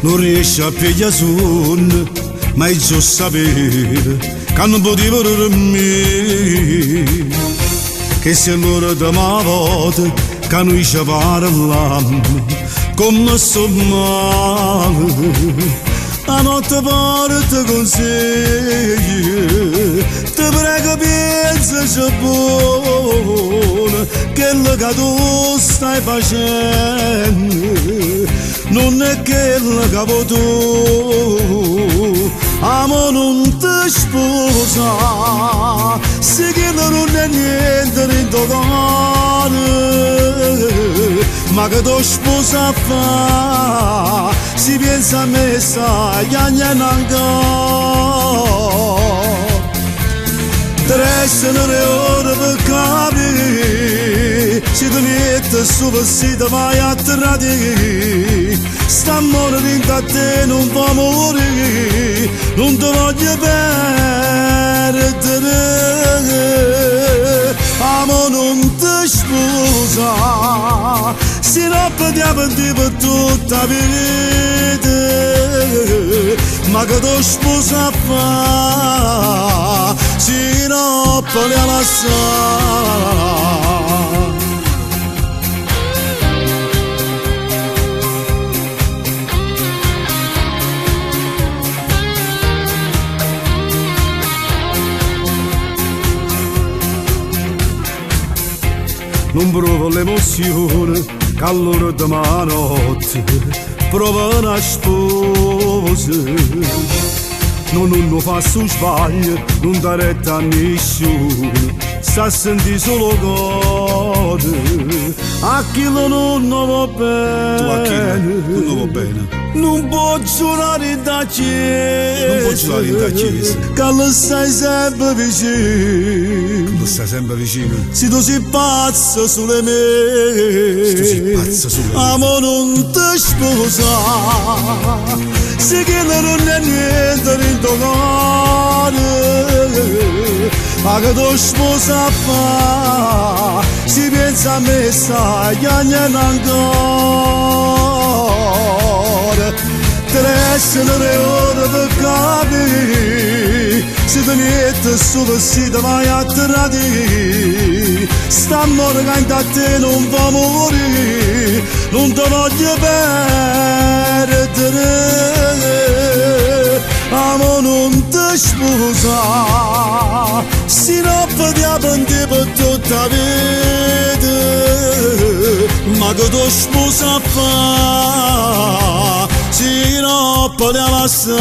non riesce a pigliare sonno, ma è già sapere che non potevo dormire. Che se l'ora da ma volta che noi ci parliamo, come sto male. A notte parte consigli, ti prego pensaci buono, quello che tu stai facendo non è quello che vuoi tu. Amo non ti sposa, se quello non è niente in tuo cuore, ma che tu sposa fa, si pensa a me sai ancora. Restano le ore per capire se tu metti su vestito vai a tradire. Sta morendo a te non può morire, non ti voglio perdere. Amo non ti sposa, se no perdiamo per tutta la vita, ma che tu sposa fa, se no parliamo assai. Non provo l'emozione che all'ora di notte prova una sposa. Non fa su sbaglio, non dà retta a nessuno, sta a sentire solo cose. A chi non va bene, tu a chi non va bene? Non può giurare da chiesa, non può giurare da chiesa, che lo stai sempre vicino. Lo stai sempre vicino. Se tu sei pazzo sulle me, se tu sei pazzo sulle me, amo non ti sposa, se che non è niente in tuo cuore, ma che tu sposa fa, si pensa a me sai ancora. Restano le ore per capire se ti metti su vestito vai a tradire. Sta morendo a te non può morire, non ti voglio perdere. Amo non ti sposa, se no perdiamo per tutta la vita, ma che tu sposa fa, se no parliamo assai.